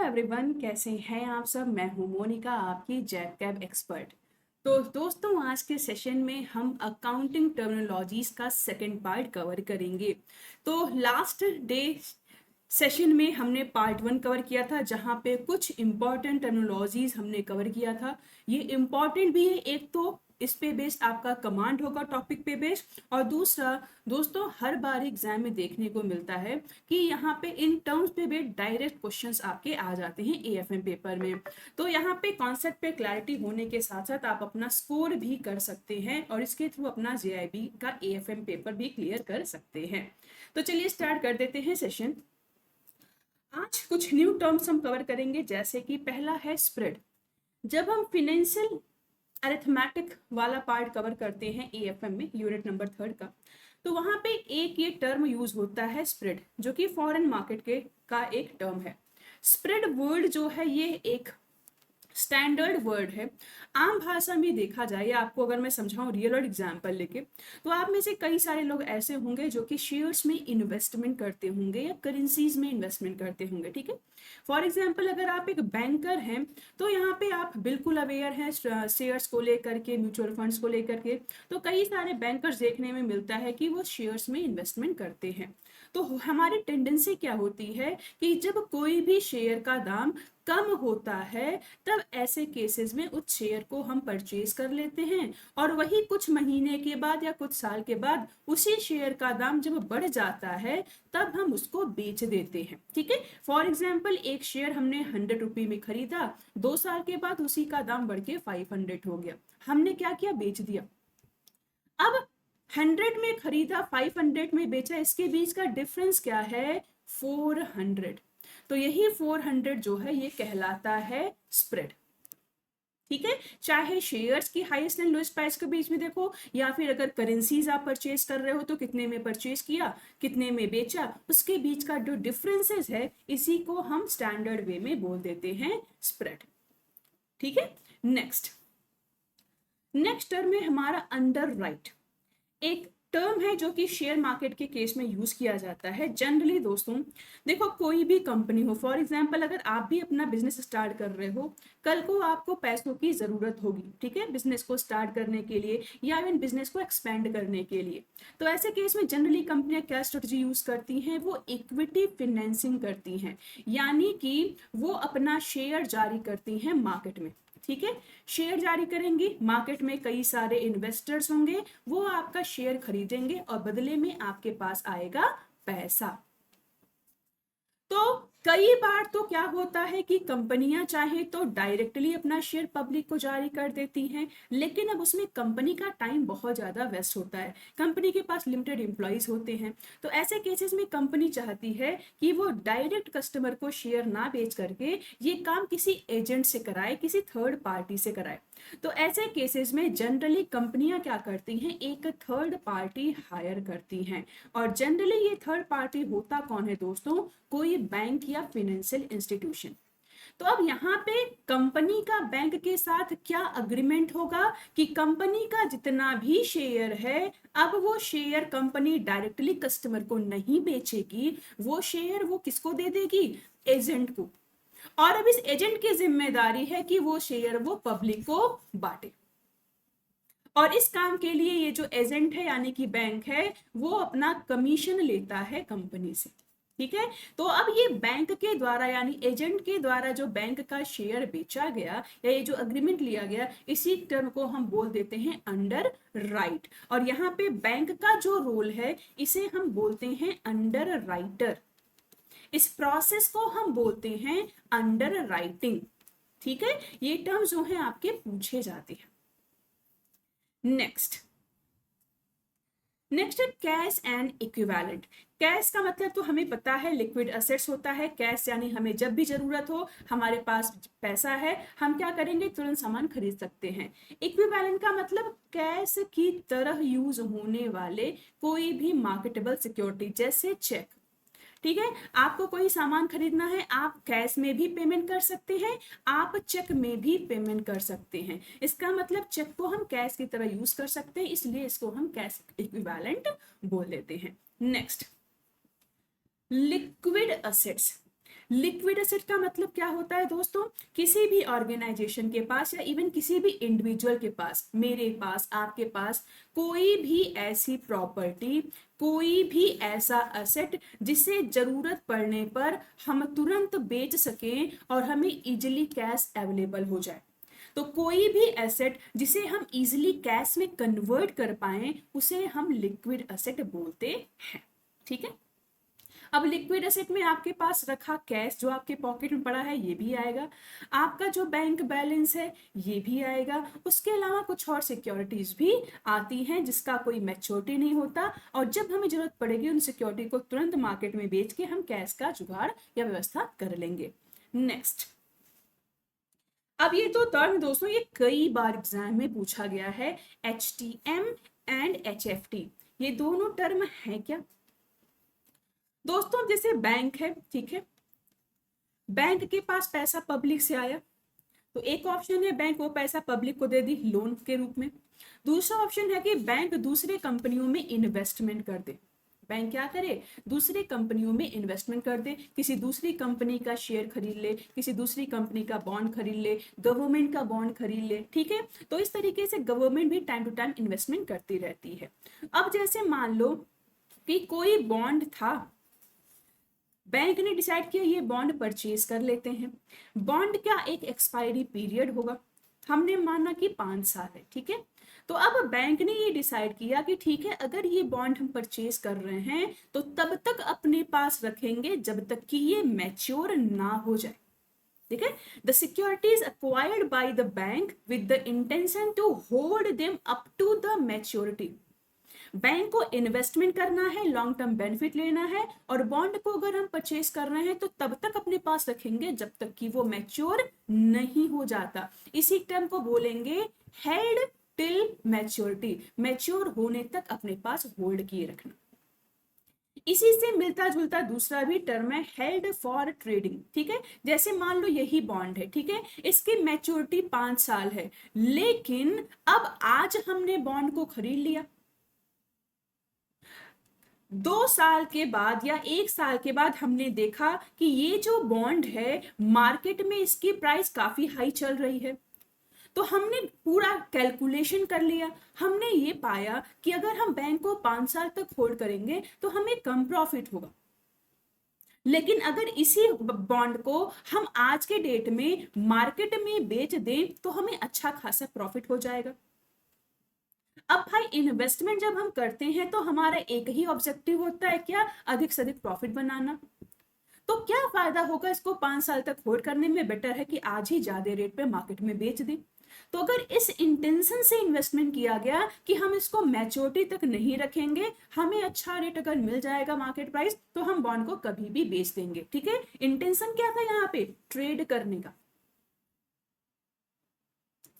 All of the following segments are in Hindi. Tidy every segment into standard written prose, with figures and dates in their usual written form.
एवरीवन, कैसे हैं आप सब। मैं हूं मोनिका, आपकी जैक कैब एक्सपर्ट। तो दोस्तों, आज के सेशन में हम अकाउंटिंग टर्मिनोलॉजीज का सेकंड पार्ट कवर करेंगे। तो लास्ट डे सेशन में हमने पार्ट वन कवर किया था, जहाँ पे कुछ इम्पॉर्टेंट टर्मिनोलॉजीज हमने कवर किया था। ये इम्पॉर्टेंट भी है, एक तो इस पे बेस्ड आपका कमांड होगा टॉपिक पे बेस्ड, और दूसरा दोस्तों हर बार एग्जाम में देखने को मिलता है कि यहाँ पे इन टर्म्स पे बेस्ड डायरेक्ट क्वेश्चंस आपके आ जाते हैं एएफएम पेपर में। तो यहाँ पे कॉन्सेप्ट पे क्लैरिटी होने के साथ साथ आप अपना स्कोर भी कर सकते हैं और इसके थ्रू अपना जेआईबी का एएफएम पेपर भी क्लियर कर सकते हैं। तो चलिए स्टार्ट कर देते हैं सेशन। आज कुछ न्यू टर्म्स हम कवर करेंगे, जैसे कि पहला है स्प्रेड। जब हम फिनेंशियल अरिथमेटिक वाला पार्ट कवर करते हैं एएफएम में यूनिट नंबर 3 का, तो वहां पे एक ये टर्म यूज होता है स्प्रेड, जो कि फॉरेन मार्केट के का एक टर्म है। स्प्रेड वर्ड जो है ये एक स्टैंडर्ड वर्ड है। आम भाषा में देखा जाए, या आपको अगर मैं समझाऊं रियल वर्ल्ड एग्जांपल लेके, तो आप में से कई सारे लोग ऐसे होंगे जो कि शेयर्स में इन्वेस्टमेंट करते होंगे या करेंसीज में इन्वेस्टमेंट करते होंगे। ठीक है, फॉर एग्जांपल अगर आप एक बैंकर हैं तो यहाँ पे आप बिल्कुल अवेयर हैं शेयर्स को लेकर के, म्यूचुअल फंड्स को लेकर के। तो कई सारे बैंकर्स देखने में मिलता है कि वो शेयर्स में इन्वेस्टमेंट करते हैं। तो हमारी टेंडेंसी क्या होती है कि जब कोई भी शेयर का दाम कम होता है, तब ऐसे केसेस में उस शेयर को हम परचेज कर लेते हैं, और वही कुछ महीने के बाद या कुछ साल के बाद उसी शेयर का दाम जब बढ़ जाता है, तब हम उसको बेच देते हैं। ठीक है, फॉर एग्जाम्पल एक शेयर हमने 100 रुपये में खरीदा, 2 साल के बाद उसी का दाम बढ़ के 500 हो गया। हमने क्या किया, बेच दिया। अब 100 में खरीदा, 500 में बेचा, इसके बीच का डिफरेंस क्या है, 400। तो यही 400 जो है ये कहलाता है स्प्रेड। ठीक है, चाहे शेयर्स की हाईएस्ट एंड लोएस्ट प्राइस के बीच में देखो, या फिर अगर करेंसीज आप परचेज कर रहे हो तो कितने में परचेज किया, कितने में बेचा, उसके बीच का जो डिफरेंसेस है, इसी को हम स्टैंडर्ड वे में बोल देते हैं स्प्रेड। ठीक है, नेक्स्ट टर्म है हमारा अंडर राइट। एक टर्म है जो कि शेयर मार्केट के केस में यूज किया जाता है जनरली। दोस्तों देखो, कोई भी कंपनी हो, फॉर एग्जांपल अगर आप भी अपना बिजनेस स्टार्ट कर रहे हो, कल को आपको पैसों की जरूरत होगी, ठीक है, बिजनेस को स्टार्ट करने के लिए या इवन बिजनेस को एक्सपेंड करने के लिए। तो ऐसे केस में जनरली कंपनियां क्या स्ट्रेटजी यूज करती हैं, वो इक्विटी फिनेंसिंग करती हैं, यानी कि वो अपना शेयर जारी करती हैं मार्केट में। ठीक है, शेयर जारी करेंगी, मार्केट में कई सारे इन्वेस्टर्स होंगे, वो आपका शेयर खरीदेंगे और बदले में आपके पास आएगा पैसा। तो कई बार तो क्या होता है कि कंपनियां चाहे तो डायरेक्टली अपना शेयर पब्लिक को जारी कर देती हैं, लेकिन अब उसमें कंपनी का टाइम बहुत ज्यादा वेस्ट होता है, कंपनी के पास लिमिटेड एम्प्लॉइज होते हैं। तो ऐसे केसेस में कंपनी चाहती है कि वो डायरेक्ट कस्टमर को शेयर ना बेच करके ये काम किसी एजेंट से कराए, किसी थर्ड पार्टी से कराए। तो ऐसे केसेस में जनरली कंपनियां क्या करती हैं, एक थर्ड पार्टी हायर करती हैं। और जनरली ये थर्ड पार्टी होता कौन है दोस्तों, कोई बैंक या फाइनेंशियल इंस्टीट्यूशन। तो अब यहाँ पे कंपनी का बैंक के साथ क्या अग्रीमेंट होगा कि कंपनी का जितना भी शेयर है, अब वो शेयर कंपनी डायरेक्टली कस्टमर को नहीं बेचेगी, वो शेयर वो किसको दे देगी, एजेंट को। और अब इस एजेंट की जिम्मेदारी है कि वो शेयर वो पब्लिक को बांटे। और इस काम के लिए ये जो एजेंट है यानी कि बैंक है, वो अपना कमीशन लेता है कंपनी से। ठीक है, तो अब ये बैंक के द्वारा यानी एजेंट के द्वारा जो बैंक का शेयर बेचा गया या ये जो अग्रीमेंट लिया गया, इसी टर्म को हम बोल देते हैं अंडर राइट। और यहाँ पे बैंक का जो रोल है, इसे हम बोलते हैं अंडर राइटर। इस प्रोसेस को हम बोलते हैं अंडर राइटिंग। ठीक है, ये टर्म जो है आपके पूछे जाते हैं। नेक्स्ट है कैश एंड इक्विवेलेंट। कैश का मतलब तो हमें पता है लिक्विड असेट्स होता है। कैश यानी हमें जब भी जरूरत हो, हमारे पास पैसा है, हम क्या करेंगे, तुरंत सामान खरीद सकते हैं। इक्विवेलेंट का मतलब कैश की तरह यूज होने वाले कोई भी मार्केटेबल सिक्योरिटी, जैसे चेक। ठीक है, आपको कोई सामान खरीदना है, आप कैश में भी पेमेंट कर सकते हैं, आप चेक में भी पेमेंट कर सकते हैं। इसका मतलब चेक को हम कैश की तरह यूज कर सकते हैं, इसलिए इसको हम कैश इक्विवेलेंट बोल देते हैं। Next, liquid assets. Liquid asset का मतलब क्या होता है दोस्तों? किसी भी ऑर्गेनाइजेशन के पास या इवन किसी भी इंडिविजुअल के पास, मेरे पास, आपके पास कोई भी ऐसी प्रॉपर्टी, कोई भी ऐसा एसेट जिसे जरूरत पड़ने पर हम तुरंत बेच सकें और हमें इजिली कैश अवेलेबल हो जाए। तो कोई भी एसेट जिसे हम इजिली कैश में कन्वर्ट कर पाए उसे हम लिक्विड एसेट बोलते हैं। ठीक है, अब लिक्विड एसेट में आपके पास रखा कैश जो आपके पॉकेट में पड़ा है ये भी आएगा, आपका जो बैंक बैलेंस है ये भी आएगा, उसके अलावा कुछ और सिक्योरिटीज भी आती हैं जिसका कोई मैच्योरिटी नहीं होता, और जब हमें जरूरत पड़ेगी उन सिक्योरिटी को तुरंत मार्केट में बेच के हम कैश का जुगाड़ या व्यवस्था कर लेंगे। नेक्स्ट, अब ये तो टर्म दोस्तों ये कई बार एग्जाम में पूछा गया है, HTM एंड HFT, ये दोनों टर्म है क्या दोस्तों? जैसे बैंक है, ठीक है, बैंक के पास पैसा पब्लिक से आया तो एक ऑप्शन है बैंक वो पैसा पब्लिक को दे दी लोन के रूप में, दूसरा ऑप्शन है कि बैंक दूसरे कंपनियों में इन्वेस्टमेंट कर दे। बैंक क्या करे? दूसरे कंपनियों में इन्वेस्टमेंट कर दे, किसी दूसरी कंपनी का शेयर खरीद ले, किसी दूसरी कंपनी का बॉन्ड खरीद ले, गवर्नमेंट का बॉन्ड खरीद ले। ठीक है, तो इस तरीके से गवर्नमेंट भी टाइम टू टाइम इन्वेस्टमेंट करती रहती है। अब जैसे मान लो कि कोई बॉन्ड था, बैंक ने डिसाइड किया ये बॉन्ड परचेज कर लेते हैं, बॉन्ड का एक एक्सपायरी पीरियड होगा, हमने माना कि 5 साल है। ठीक है, तो अब बैंक ने ये डिसाइड किया कि ठीक है अगर ये बॉन्ड हम परचेज कर रहे हैं तो तब तक अपने पास रखेंगे जब तक कि ये मैच्योर ना हो जाए। ठीक है, the securities acquired by the bank with the intention to hold them up to the maturity. Bank को इन्वेस्टमेंट करना है, लॉन्ग टर्म बेनिफिट लेना है, और बॉन्ड को अगर हम परचेज कर रहे हैं तो तब तक अपने पास रखेंगे जब तक कि वो मैच्योर नहीं हो जाता। इसी टर्म को बोलेंगे हेल्ड टिल मैच्योरिटी, मैच्योर होने तक अपने पास होल्ड किए रखना। इसी से मिलता जुलता दूसरा भी टर्म है हेल्ड फॉर ट्रेडिंग। ठीक है, जैसे मान लो यही बॉन्ड है, ठीक है, इसकी मैच्योरिटी 5 साल है, लेकिन अब आज हमने बॉन्ड को खरीद लिया, 2 साल के बाद या 1 साल के बाद हमने देखा कि ये जो बॉन्ड है मार्केट में इसकी प्राइस काफी हाई चल रही है, तो हमने पूरा कैलकुलेशन कर लिया, हमने ये पाया कि अगर हम बैंक को 5 साल तक होल्ड करेंगे तो हमें कम प्रॉफिट होगा, लेकिन अगर इसी बॉन्ड को हम आज के डेट में मार्केट में बेच दें तो हमें अच्छा खासा प्रॉफिट हो जाएगा। अब भाई इन्वेस्टमेंट जब हम करते हैं तो हमारा एक ही ऑब्जेक्टिव होता है क्या? अधिक से अधिक प्रॉफिट बनाना। तो क्या फायदा होगा इसको 5 साल तक होल्ड करने में? बेटर है कि आज ही ज्यादा रेट पे मार्केट में बेच दें। तो अगर इस इंटेंशन से इन्वेस्टमेंट किया गया कि हम इसको मैच्योरिटी तक नहीं रखेंगे, हमें अच्छा रेट अगर मिल जाएगा मार्केट प्राइस तो हम बॉन्ड को कभी भी बेच देंगे। ठीक है, इंटेंशन क्या था यहाँ पे? ट्रेड करने का।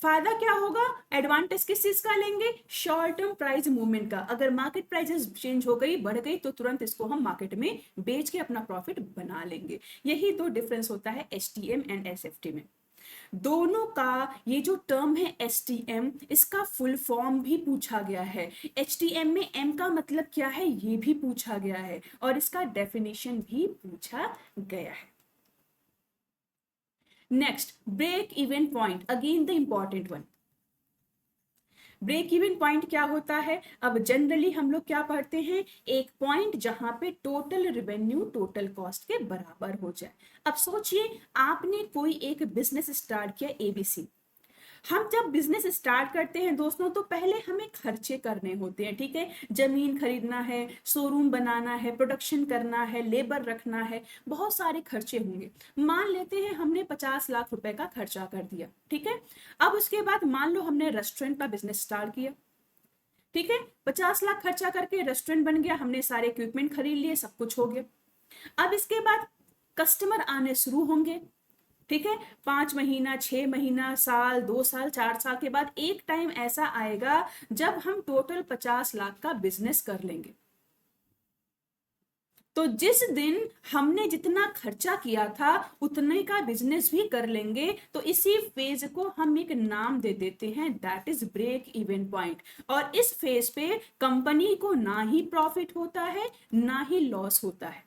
फायदा क्या होगा? एडवांटेज किस चीज का लेंगे? शॉर्ट टर्म प्राइस मूवमेंट का। अगर मार्केट प्राइसेस चेंज हो गई, बढ़ गई, तो तुरंत इसको हम मार्केट में बेच के अपना प्रॉफिट बना लेंगे। यही दो डिफरेंस होता है HTM एंड SFT में। दोनों का ये जो टर्म है HTM, इसका फुल फॉर्म भी पूछा गया है। HTM में M का मतलब क्या है ये भी पूछा गया है, और इसका डेफिनेशन भी पूछा गया है। Next, break even point, again the important one. Break even point क्या होता है? अब जनरली हम लोग क्या पढ़ते हैं? एक पॉइंट जहां पे टोटल रेवेन्यू टोटल कॉस्ट के बराबर हो जाए। अब सोचिए आपने कोई एक बिजनेस स्टार्ट किया ABC। हम जब बिजनेस स्टार्ट करते हैं दोस्तों तो पहले हमें खर्चे करने होते हैं। ठीक है, जमीन खरीदना है, शोरूम बनाना है, प्रोडक्शन करना है, लेबर रखना है, बहुत सारे खर्चे होंगे। मान लेते हैं हमने 50 लाख रुपए का खर्चा कर दिया। ठीक है, अब उसके बाद मान लो हमने रेस्टोरेंट का बिजनेस स्टार्ट किया। ठीक है, 50 लाख खर्चा करके रेस्टोरेंट बन गया, हमने सारे इक्विपमेंट खरीद लिए, सब कुछ हो गया। अब इसके बाद कस्टमर आने शुरू होंगे। ठीक है, 5 महीना, 6 महीना, साल, 2 साल, 4 साल के बाद एक टाइम ऐसा आएगा जब हम टोटल 50 लाख का बिजनेस कर लेंगे। तो जिस दिन हमने जितना खर्चा किया था उतने का बिजनेस भी कर लेंगे, तो इसी फेज को हम एक नाम दे देते हैं, that is break even point. और इस फेज पे कंपनी को ना ही प्रॉफिट होता है ना ही लॉस होता है।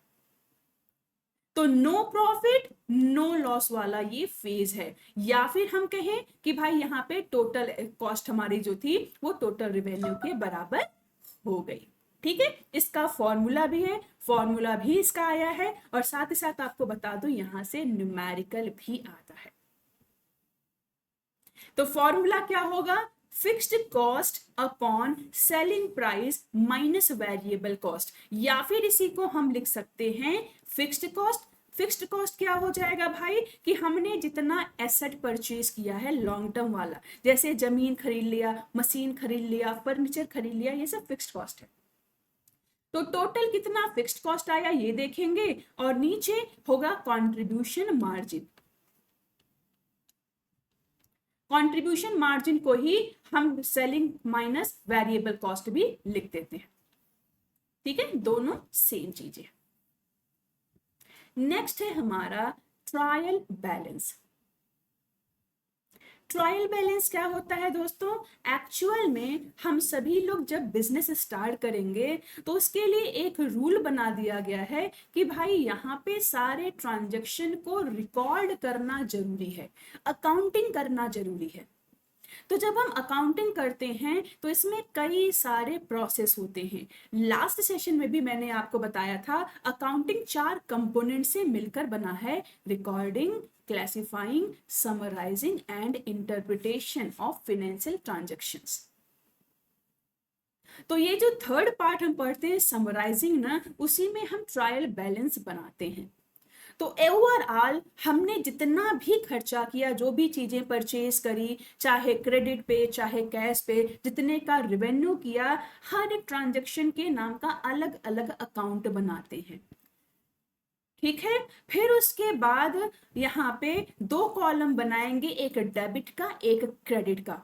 तो नो प्रॉफिट नो लॉस वाला ये फेज है, या फिर हम कहें कि भाई यहाँ पे टोटल कॉस्ट हमारी जो थी वो टोटल रेवेन्यू के बराबर हो गई। ठीक है, इसका फॉर्मूला भी है, फॉर्मूला भी इसका आया है, और साथ ही साथ आपको बता दूं यहां से न्यूमेरिकल भी आता है। तो फॉर्मूला क्या होगा, fixed cost upon selling price minus variable cost, या फिर इसी को हम लिख सकते हैं फिक्स्ड कॉस्ट। फिक्स्ड कॉस्ट क्या हो जाएगा भाई, कि हमने जितना एसेट परचेज किया है लॉन्ग टर्म वाला, जैसे जमीन खरीद लिया, मशीन खरीद लिया, फर्नीचर खरीद लिया, ये सब फिक्स्ड कॉस्ट है। तो टोटल कितना फिक्स्ड कॉस्ट आया ये देखेंगे, और नीचे होगा कंट्रीब्यूशन मार्जिन। कंट्रीब्यूशन मार्जिन को ही हम सेलिंग माइनस वेरिएबल कॉस्ट भी लिख देते हैं। ठीक है, दोनों सेम चीजें। नेक्स्ट है हमारा ट्रायल बैलेंस। ट्रायल बैलेंस क्या होता है दोस्तों, एक्चुअल में हम सभी लोग जब बिजनेस स्टार्ट करेंगे तो उसके लिए एक रूल बना दिया गया है कि भाई यहाँ पे सारे ट्रांजैक्शन को रिकॉर्ड करना जरूरी है, अकाउंटिंग करना जरूरी है। तो जब हम अकाउंटिंग करते हैं तो इसमें कई सारे प्रोसेस होते हैं। लास्ट सेशन में भी मैंने आपको बताया था अकाउंटिंग 4 कंपोनेंट से मिलकर बना है, recording, classifying, summarising and interpretation of financial transactions. तो ये जो थर्ड पार्ट हम पढ़ते हैं समराइजिंग ना, उसी में हम ट्रायल बैलेंस बनाते हैं। तो ओवरऑल हमने जितना भी खर्चा किया, जो भी चीजें परचेज करी, चाहे क्रेडिट पे चाहे कैश पे, जितने का रेवेन्यू किया, हर एक ट्रांजैक्शन के नाम का अलग अलग अकाउंट बनाते हैं। ठीक है, फिर उसके बाद यहाँ पे 2 कॉलम बनाएंगे, एक डेबिट का एक क्रेडिट का।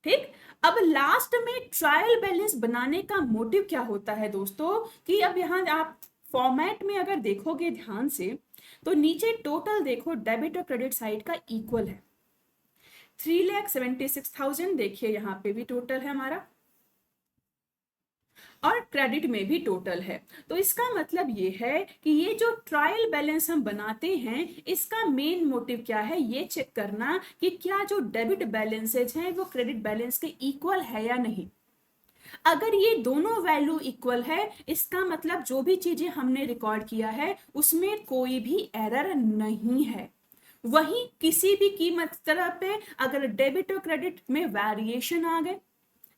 ठीक, अब लास्ट में ट्रायल बैलेंस बनाने का मोटिव क्या होता है दोस्तों, कि अब यहां आप फॉर्मेट में अगर देखोगे ध्यान से तो नीचे टोटल देखो, डेबिट और क्रेडिट साइड का इक्वल है, 3,76,000 देखिए यहाँ पे भी टोटल है हमारा, और क्रेडिट में भी टोटल है। तो इसका मतलब ये है कि ये जो ट्रायल बैलेंस हम बनाते हैं इसका मेन मोटिव क्या है, ये चेक करना कि क्या जो डेबिट बैलेंसेज हैं वो क्रेडिट बैलेंस के इक्वल है या नहीं। अगर ये दोनों वैल्यू इक्वल है, इसका मतलब जो भी चीजें हमने रिकॉर्ड किया है उसमें कोई भी एरर नहीं है। वहीं किसी भी कीमत तरह पे अगर डेबिट और क्रेडिट में वेरिएशन आ गए,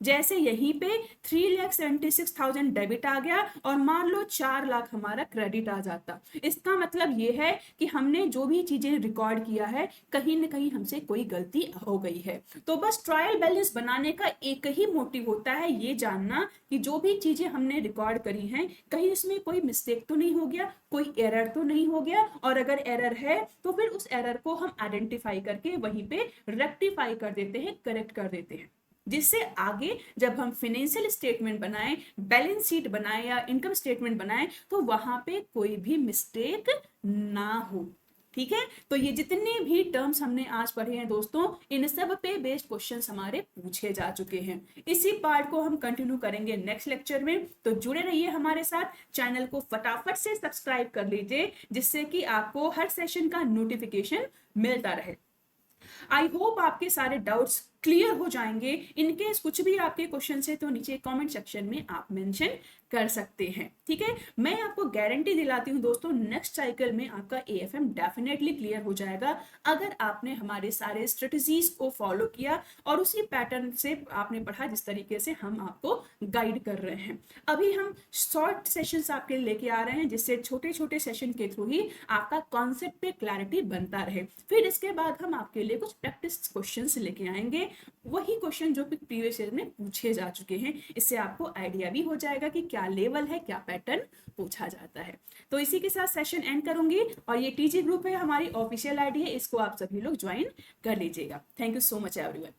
जैसे यहीं पे 3,76,000 डेबिट आ गया और मान लो 4 लाख हमारा क्रेडिट आ जाता, इसका मतलब ये है कि हमने जो भी चीजें रिकॉर्ड किया है कहीं ना कहीं हमसे कोई गलती हो गई है। तो बस ट्रायल बैलेंस बनाने का एक ही मोटिव होता है, ये जानना कि जो भी चीजें हमने रिकॉर्ड करी हैं कहीं उसमें कोई मिस्टेक तो नहीं हो गया, कोई एरर तो नहीं हो गया, और अगर एरर है तो फिर उस एरर को हम आइडेंटिफाई करके वहीं पे रेक्टिफाई कर देते हैं, करेक्ट कर देते हैं, जिससे आगे जब हम फाइनेंशियल स्टेटमेंट बनाएं, बैलेंस शीट बनाएं या इनकम स्टेटमेंट बनाएं तो वहां पे कोई भी मिस्टेक ना हो। ठीक है, तो ये जितने भी टर्म्स हमने आज पढ़े हैं दोस्तों, इन सब पे बेस्ड क्वेश्चंस हमारे पूछे जा चुके हैं। इसी पार्ट को हम कंटिन्यू करेंगे नेक्स्ट लेक्चर में, तो जुड़े रहिए हमारे साथ। चैनल को फटाफट से सब्सक्राइब कर लीजिए जिससे कि आपको हर सेशन का नोटिफिकेशन मिलता रहे। आई होप आपके सारे डाउट्स क्लियर हो जाएंगे। इनकेस कुछ भी आपके क्वेश्चन है तो नीचे कमेंट सेक्शन में आप मेंशन कर सकते हैं। ठीक है, मैं आपको गारंटी दिलाती हूँ दोस्तों, नेक्स्ट साइकिल में आपका एएफएम डेफिनेटली क्लियर हो जाएगा अगर आपने हमारे सारे स्ट्रेटजीज को फॉलो किया और उसी पैटर्न से आपने पढ़ा जिस तरीके से हम आपको गाइड कर रहे हैं। अभी हम शॉर्ट सेशंस आपके लिए लेके आ रहे हैं जिससे छोटे छोटे सेशन के थ्रू ही आपका कॉन्सेप्ट पे क्लैरिटी बनता रहे। फिर इसके बाद हम आपके लिए कुछ प्रैक्टिस क्वेश्चंस लेके आएंगे, वही क्वेश्चन जो प्रीवियस ईयर में पूछे जा चुके हैं। इससे आपको आइडिया भी हो जाएगा कि क्या लेवल है, क्या पैटर्न पूछा जाता है। तो इसी के साथ सेशन एंड करूंगी, और ये टीजी ग्रुप है, हमारी ऑफिशियल आईडी है, इसको आप सभी लोग ज्वाइन कर लीजिएगा। Thank you so much everyone.